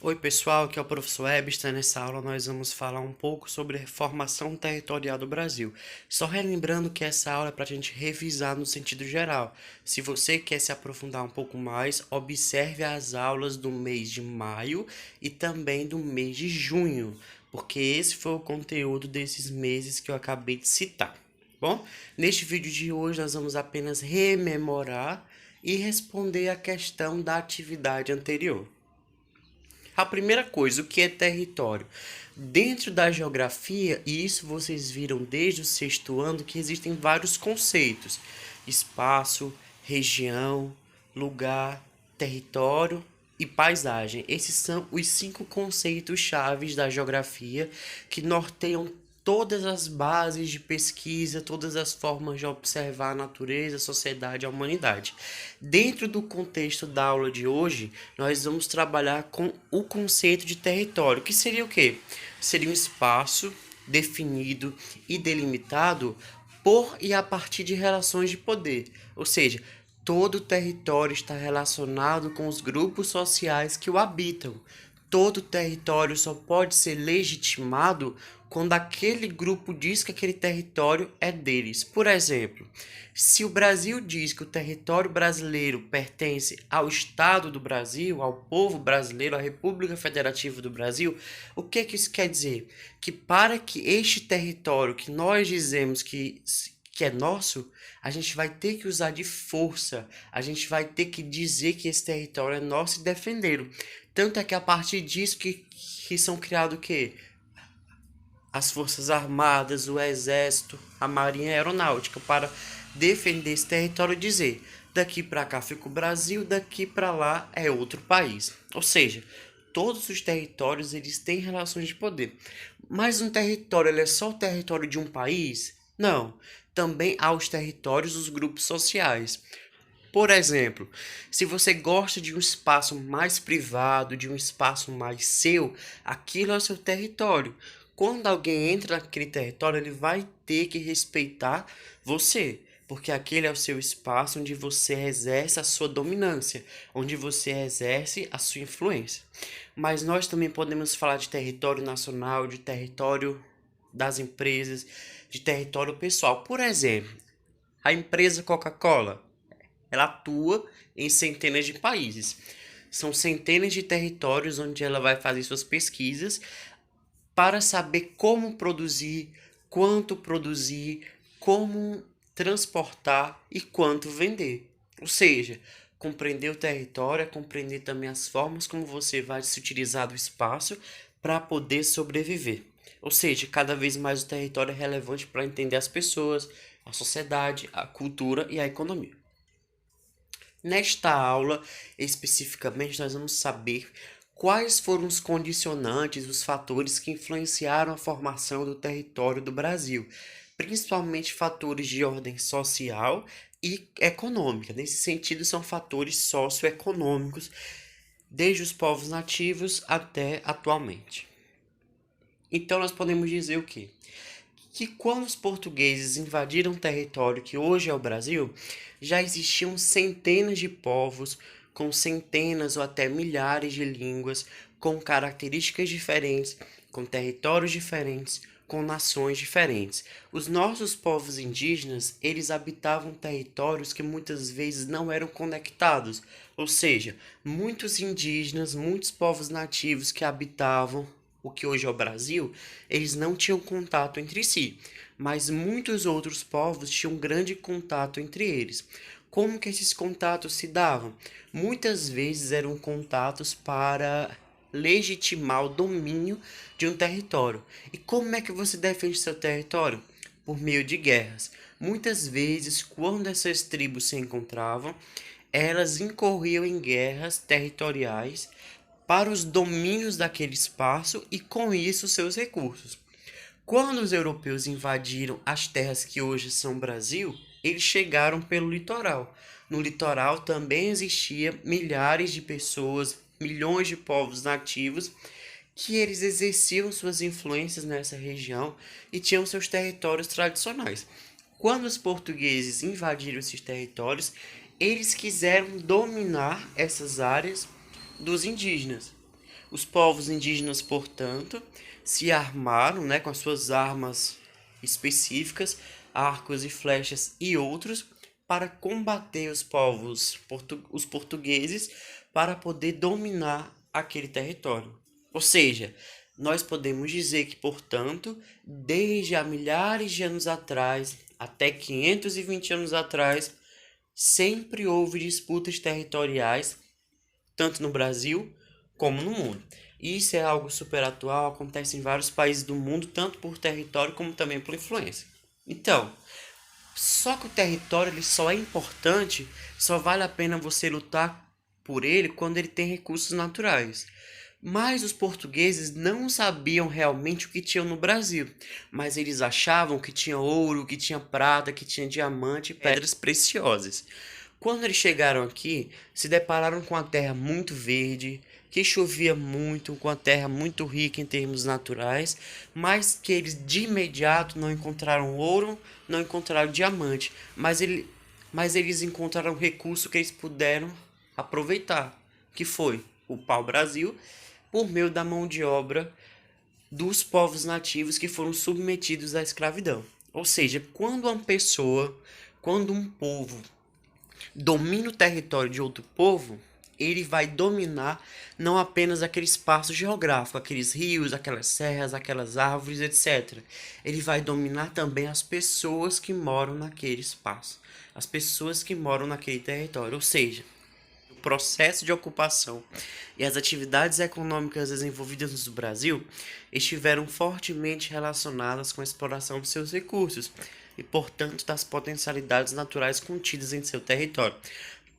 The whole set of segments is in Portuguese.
Oi pessoal, aqui é o professor Ebster. Nessa aula nós vamos falar um pouco sobre a formação territorial do Brasil. Só relembrando que essa aula é para a gente revisar no sentido geral. Se você quer se aprofundar um pouco mais, observe as aulas do mês de maio e também do mês de junho, porque esse foi o conteúdo desses meses que eu acabei de citar. Bom, neste vídeo de hoje nós vamos apenas rememorar e responder a questão da atividade anterior. A primeira coisa, o que é território? Dentro da geografia, e isso vocês viram desde o sexto ano, que existem vários conceitos: espaço, região, lugar, território e paisagem. Esses são os 5 conceitos chaves da geografia que norteiam todas as bases de pesquisa, todas as formas de observar a natureza, a sociedade e a humanidade. Dentro do contexto da aula de hoje, nós vamos trabalhar com o conceito de território, que seria o quê? Seria um espaço definido e delimitado por e a partir de relações de poder, ou seja, todo o território está relacionado com os grupos sociais que o habitam. Todo território só pode ser legitimado quando aquele grupo diz que aquele território é deles. Por exemplo, se o Brasil diz que o território brasileiro pertence ao Estado do Brasil, ao povo brasileiro, à República Federativa do Brasil, o que isso quer dizer? Que para que este território que nós dizemos que é nosso, a gente vai ter que usar de força, a gente vai ter que dizer que esse território é nosso e defendê-lo. Tanto é que a partir disso que são criados o quê? As Forças Armadas, o Exército, a Marinha e a Aeronáutica, para defender esse território e dizer: daqui para cá fica o Brasil, daqui para lá é outro país. Ou seja, todos os territórios eles têm relações de poder. Mas um território ele é só o território de um país? Não. Também há os territórios dos grupos sociais. Por exemplo, se você gosta de um espaço mais privado, de um espaço mais seu, aquilo é o seu território. Quando alguém entra naquele território, ele vai ter que respeitar você, porque aquele é o seu espaço onde você exerce a sua dominância, onde você exerce a sua influência. Mas nós também podemos falar de território nacional, de território das empresas, de território pessoal. Por exemplo, a empresa Coca-Cola. Ela atua em centenas de países. São centenas de territórios onde ela vai fazer suas pesquisas para saber como produzir, quanto produzir, como transportar e quanto vender. Ou seja, compreender o território é compreender também as formas como você vai se utilizar do espaço para poder sobreviver. Ou seja, cada vez mais o território é relevante para entender as pessoas, a sociedade, a cultura e a economia. Nesta aula, especificamente, nós vamos saber quais foram os condicionantes, os fatores que influenciaram a formação do território do Brasil, principalmente fatores de ordem social e econômica. Nesse sentido, são fatores socioeconômicos, desde os povos nativos até atualmente. Então, nós podemos dizer o quê? Que quando os portugueses invadiram o território que hoje é o Brasil, já existiam centenas de povos com centenas ou até milhares de línguas, com características diferentes, com territórios diferentes, com nações diferentes. Os nossos povos indígenas, eles habitavam territórios que muitas vezes não eram conectados, ou seja, muitos indígenas, muitos povos nativos que habitavam o que hoje é o Brasil, eles não tinham contato entre si, mas muitos outros povos tinham grande contato entre eles. Como que esses contatos se davam? Muitas vezes eram contatos para legitimar o domínio de um território. E como é que você defende seu território? Por meio de guerras. Muitas vezes, quando essas tribos se encontravam, elas incorriam em guerras territoriais para os domínios daquele espaço e com isso seus recursos. Quando os europeus invadiram as terras que hoje são Brasil, eles chegaram pelo litoral. No litoral também existia milhares de pessoas, milhões de povos nativos que eles exerciam suas influências nessa região e tinham seus territórios tradicionais. Quando os portugueses invadiram esses territórios, eles quiseram dominar essas áreas dos indígenas. Os povos indígenas, portanto, se armaram, né, com as suas armas específicas, arcos e flechas e outros, para combater os portugueses, para poder dominar aquele território. Ou seja, nós podemos dizer que, portanto, desde há milhares de anos atrás, até 520 anos atrás, sempre houve disputas territoriais, tanto no Brasil como no mundo. Isso é algo super atual, acontece em vários países do mundo, tanto por território como também por influência. Então, só que o território ele só é importante, só vale a pena você lutar por ele quando ele tem recursos naturais. Mas os portugueses não sabiam realmente o que tinham no Brasil, mas eles achavam que tinha ouro, que tinha prata, que tinha diamante e pedras preciosas. Quando eles chegaram aqui, se depararam com a terra muito verde, que chovia muito, com a terra muito rica em termos naturais, mas que eles de imediato não encontraram ouro, não encontraram diamante, mas eles encontraram um recurso que eles puderam aproveitar, que foi o pau-brasil, por meio da mão de obra dos povos nativos que foram submetidos à escravidão. Ou seja, quando um povo domina o território de outro povo, ele vai dominar não apenas aquele espaço geográfico, aqueles rios, aquelas serras, aquelas árvores, etc. Ele vai dominar também as pessoas que moram naquele espaço, as pessoas que moram naquele território. Ou seja, o processo de ocupação e as atividades econômicas desenvolvidas no Brasil estiveram fortemente relacionadas com a exploração de seus recursos e, portanto, das potencialidades naturais contidas em seu território.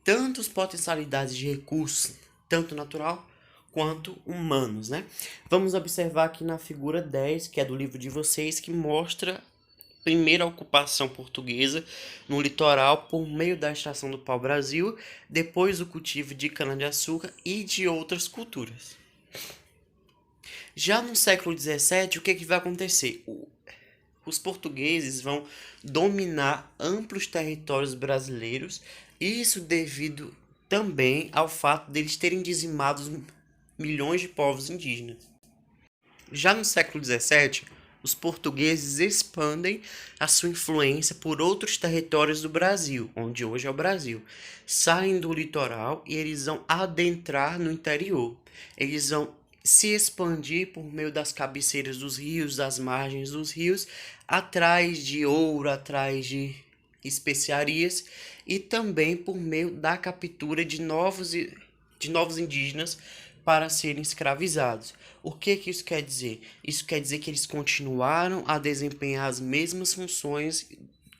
Tanto as potencialidades de recursos, tanto natural quanto humanos, né? Vamos observar aqui na figura 10, que é do livro de vocês, que mostra a primeira ocupação portuguesa no litoral por meio da extração do pau-brasil, depois o cultivo de cana-de-açúcar e de outras culturas. Já no século XVII, o que vai acontecer? Os portugueses vão dominar amplos territórios brasileiros, isso devido também ao fato deles terem dizimado milhões de povos indígenas. Já no século XVII, os portugueses expandem a sua influência por outros territórios do Brasil, onde hoje é o Brasil. Saem do litoral e eles vão adentrar no interior. Eles vão se expandir por meio das cabeceiras dos rios, das margens dos rios, atrás de ouro, atrás de especiarias e também por meio da captura de novos indígenas para serem escravizados. O que isso quer dizer? Isso quer dizer que eles continuaram a desempenhar as mesmas funções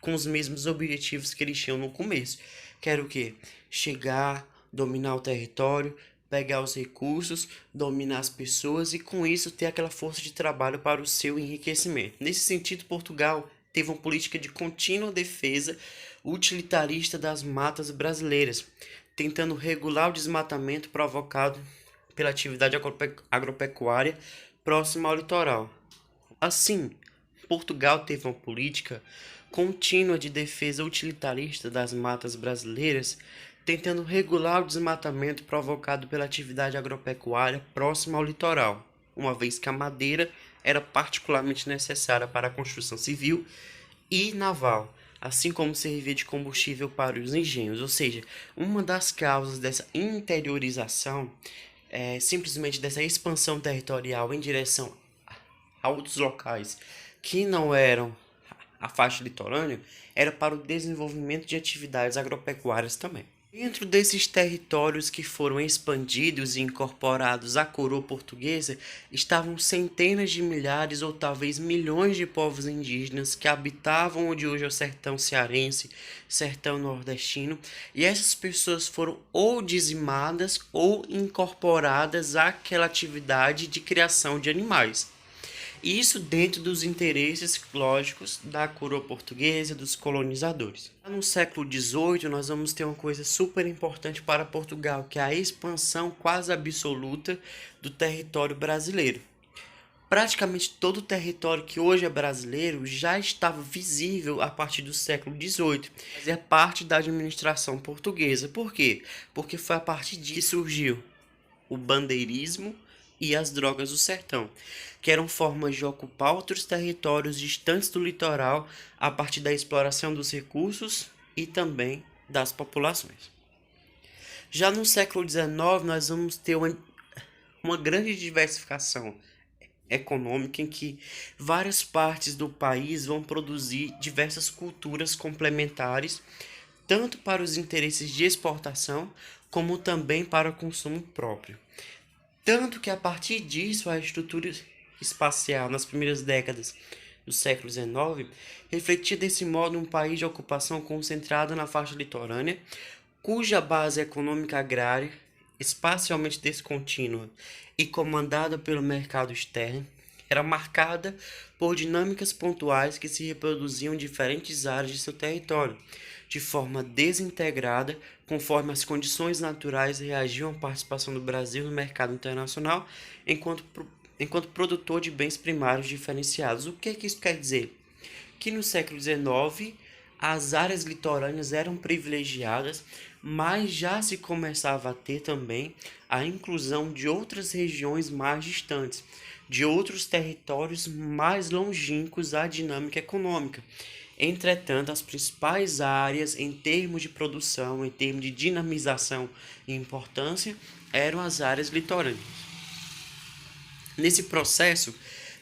com os mesmos objetivos que eles tinham no começo. Que era o quê? Chegar, dominar o território, pegar os recursos, dominar as pessoas e com isso ter aquela força de trabalho para o seu enriquecimento. Nesse sentido, Portugal teve uma política de contínua defesa utilitarista das matas brasileiras, tentando regular o desmatamento provocado pela atividade agropecuária próxima ao litoral. Assim, Portugal teve uma política contínua de defesa utilitarista das matas brasileiras, tentando regular o desmatamento provocado pela atividade agropecuária próxima ao litoral, uma vez que a madeira era particularmente necessária para a construção civil e naval, assim como servia de combustível para os engenhos. Ou seja, uma das causas dessa interiorização, simplesmente dessa expansão territorial em direção a outros locais que não eram a faixa litorânea, era para o desenvolvimento de atividades agropecuárias também. Dentro desses territórios que foram expandidos e incorporados à coroa portuguesa, estavam centenas de milhares ou talvez milhões de povos indígenas que habitavam onde hoje é o sertão cearense, sertão nordestino, e essas pessoas foram ou dizimadas ou incorporadas àquela atividade de criação de animais. Isso dentro dos interesses lógicos da coroa portuguesa, dos colonizadores. No século XVIII, nós vamos ter uma coisa super importante para Portugal, que é a expansão quase absoluta do território brasileiro. Praticamente todo o território que hoje é brasileiro já estava visível a partir do século XVIII. Fazia parte da administração portuguesa. Por quê? Porque foi a partir disso que surgiu o bandeirismo e as drogas do sertão, que eram formas de ocupar outros territórios distantes do litoral a partir da exploração dos recursos e também das populações. Já no século XIX, nós vamos ter uma grande diversificação econômica em que várias partes do país vão produzir diversas culturas complementares, tanto para os interesses de exportação, como também para o consumo próprio. Tanto que a partir disso, a estrutura espacial nas primeiras décadas do século XIX refletia desse modo um país de ocupação concentrado na faixa litorânea, cuja base econômica agrária, espacialmente descontínua e comandada pelo mercado externo, era marcada por dinâmicas pontuais que se reproduziam em diferentes áreas de seu território, de forma desintegrada, conforme as condições naturais reagiam à participação do Brasil no mercado internacional enquanto produtor de bens primários diferenciados. O que isso quer dizer? Que no século XIX as áreas litorâneas eram privilegiadas, mas já se começava a ter também a inclusão de outras regiões mais distantes, de outros territórios mais longínquos à dinâmica econômica. Entretanto, as principais áreas em termos de produção, em termos de dinamização e importância, eram as áreas litorâneas. Nesse processo,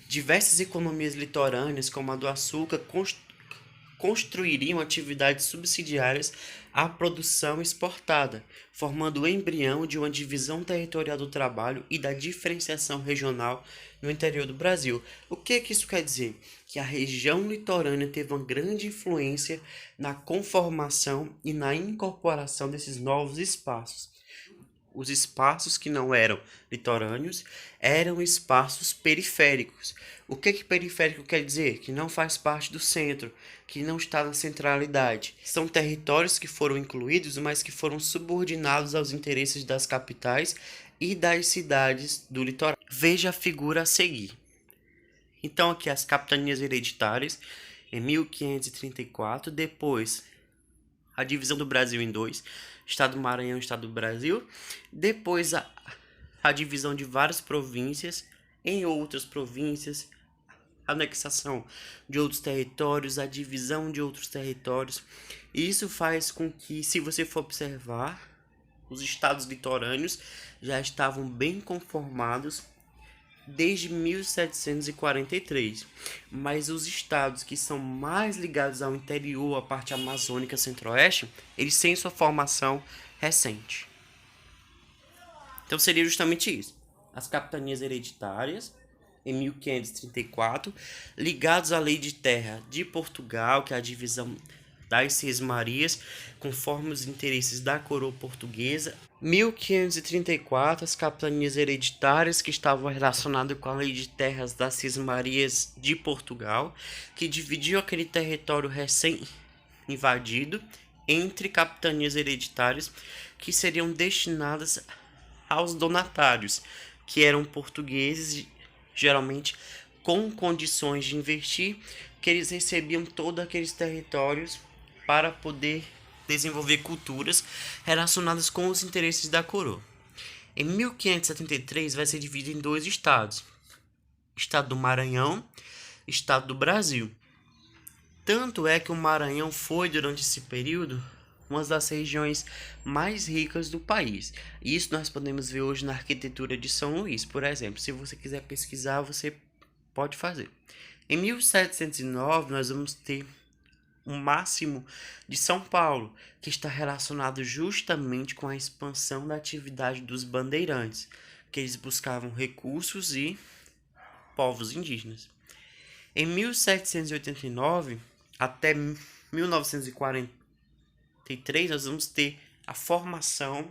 diversas economias litorâneas, como a do açúcar, construiriam atividades subsidiárias à produção exportada, formando o embrião de uma divisão territorial do trabalho e da diferenciação regional no interior do Brasil. O que isso quer dizer? Que a região litorânea teve uma grande influência na conformação e na incorporação desses novos espaços. Os espaços que não eram litorâneos eram espaços periféricos. O que periférico quer dizer? Que não faz parte do centro, que não está na centralidade. São territórios que foram incluídos, mas que foram subordinados aos interesses das capitais e das cidades do litoral. Veja a figura a seguir. Então aqui as capitanias hereditárias em 1534, depois a divisão do Brasil em dois, Estado do Maranhão e Estado do Brasil, depois a divisão de várias províncias em outras províncias, a anexação de outros territórios, a divisão de outros territórios. Isso faz com que, se você for observar, os estados litorâneos já estavam bem conformados desde 1743, mas os estados que são mais ligados ao interior, a parte amazônica centro-oeste, eles têm sua formação recente. Então seria justamente isso. As capitanias hereditárias, em 1534, ligados à Lei de Terra de Portugal, que é a divisão das Seis Marias, conforme os interesses da coroa portuguesa. 1534, as capitanias hereditárias que estavam relacionadas com a Lei de Terras das Seis Marias de Portugal, que dividiu aquele território recém-invadido entre capitanias hereditárias que seriam destinadas aos donatários, que eram portugueses, geralmente com condições de investir, que eles recebiam todos aqueles territórios para poder desenvolver culturas relacionadas com os interesses da coroa. Em 1573 vai ser dividido em dois estados, Estado do Maranhão e Estado do Brasil. Tanto é que o Maranhão foi, durante esse período, uma das regiões mais ricas do país. Isso nós podemos ver hoje na arquitetura de São Luís, por exemplo. Se você quiser pesquisar, você pode fazer. Em 1709, nós vamos ter o máximo de São Paulo, que está relacionado justamente com a expansão da atividade dos bandeirantes, que eles buscavam recursos e povos indígenas. Em 1789 até 1943, nós vamos ter a formação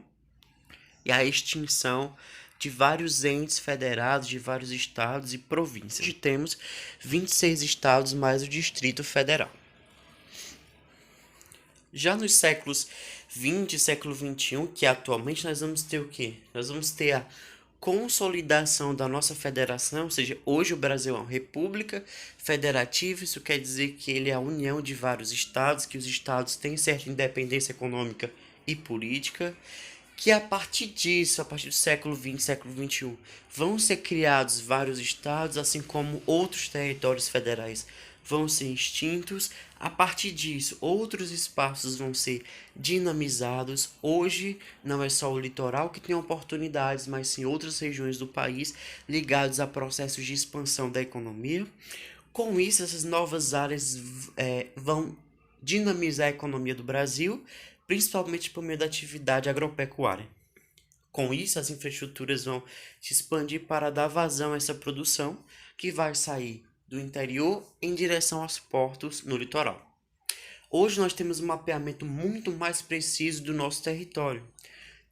e a extinção de vários entes federados, de vários estados e províncias. Hoje temos 26 estados mais o Distrito Federal. Já nos séculos 20 e século 21, que atualmente nós vamos ter o quê? Nós vamos ter a consolidação da nossa federação, ou seja, hoje o Brasil é uma república federativa, isso quer dizer que ele é a união de vários estados, que os estados têm certa independência econômica e política. que a partir disso, a partir do século XX, século XXI, vão ser criados vários estados, assim como outros territórios federais vão ser extintos. A partir disso, outros espaços vão ser dinamizados. Hoje, não é só o litoral que tem oportunidades, mas sim outras regiões do país ligadas a processos de expansão da economia. Com isso, essas novas áreas vão dinamizar a economia do Brasil, principalmente por meio da atividade agropecuária. Com isso, as infraestruturas vão se expandir para dar vazão a essa produção, que vai sair do interior em direção aos portos no litoral. Hoje nós temos um mapeamento muito mais preciso do nosso território.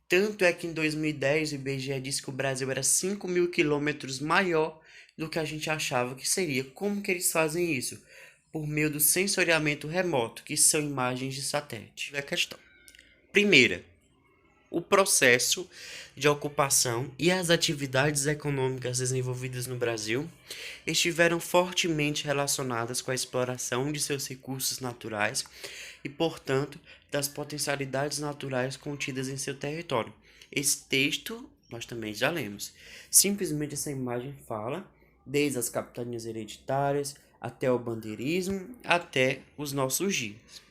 Tanto é que em 2010 o IBGE disse que o Brasil era 5.000 quilômetros maior do que a gente achava que seria. Como que eles fazem isso? Por meio do sensoriamento remoto, que são imagens de satélite. É a questão. Primeira, o processo de ocupação e as atividades econômicas desenvolvidas no Brasil estiveram fortemente relacionadas com a exploração de seus recursos naturais e, portanto, das potencialidades naturais contidas em seu território. Esse texto nós também já lemos. Simplesmente essa imagem fala desde as capitanias hereditárias até o bandeirismo, até os nossos dias.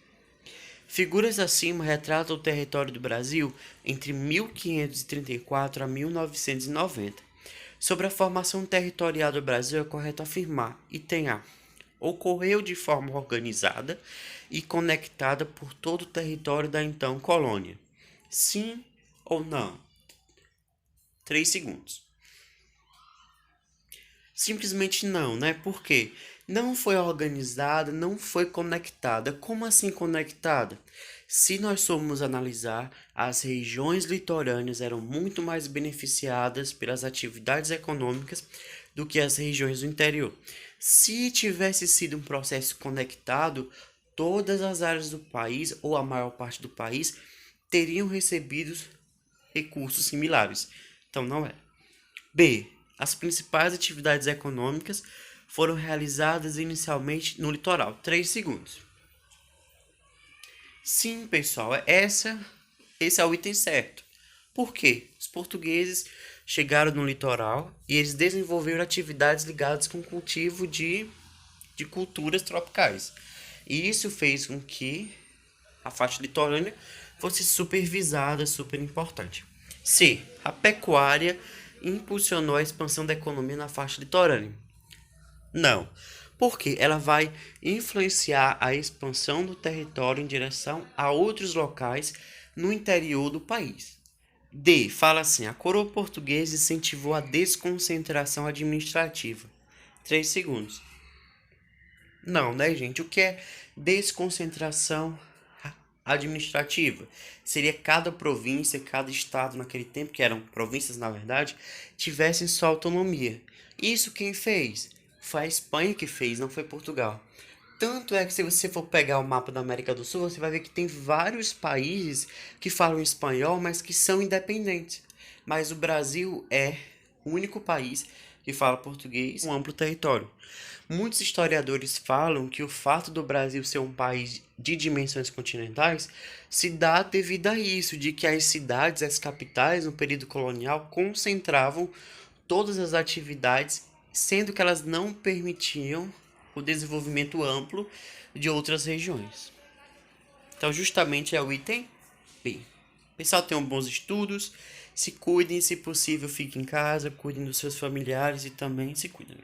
Figuras acima retratam o território do Brasil entre 1534 a 1990. Sobre a formação territorial do Brasil é correto afirmar, item A, ocorreu de forma organizada e conectada por todo o território da então colônia. Sim ou não? 3 segundos. Simplesmente não, né? Por quê? Não foi organizada, não foi conectada. Como assim conectada? Se nós formos analisar, as regiões litorâneas eram muito mais beneficiadas pelas atividades econômicas do que as regiões do interior. Se tivesse sido um processo conectado, todas as áreas do país, ou a maior parte do país, teriam recebido recursos similares. Então não é. B. As principais atividades econômicas foram realizadas inicialmente no litoral. 3 segundos. Sim, pessoal, esse é o item certo. Por quê? Os portugueses chegaram no litoral e eles desenvolveram atividades ligadas com o cultivo de culturas tropicais. E isso fez com que a faixa litorânea fosse supervisada, super importante. C. A pecuária impulsionou a expansão da economia na faixa litorânea. Não, porque ela vai influenciar a expansão do território em direção a outros locais no interior do país. D. Fala assim, a coroa portuguesa incentivou a desconcentração administrativa. 3 segundos. Não, né, gente? O que é desconcentração administrativa? Seria cada província, cada estado naquele tempo, que eram províncias na verdade, tivessem sua autonomia. Isso quem fez? Foi a Espanha que fez, não foi Portugal. Tanto é que se você for pegar o mapa da América do Sul, você vai ver que tem vários países que falam espanhol, mas que são independentes. Mas o Brasil é o único país que fala português com um amplo território. Muitos historiadores falam que o fato do Brasil ser um país de dimensões continentais se dá devido a isso, de que as cidades, as capitais, no período colonial, concentravam todas as atividades, sendo que elas não permitiam o desenvolvimento amplo de outras regiões. Então, justamente é o item B. Pessoal, tenham bons estudos, se cuidem, se possível, fiquem em casa, cuidem dos seus familiares e também se cuidem.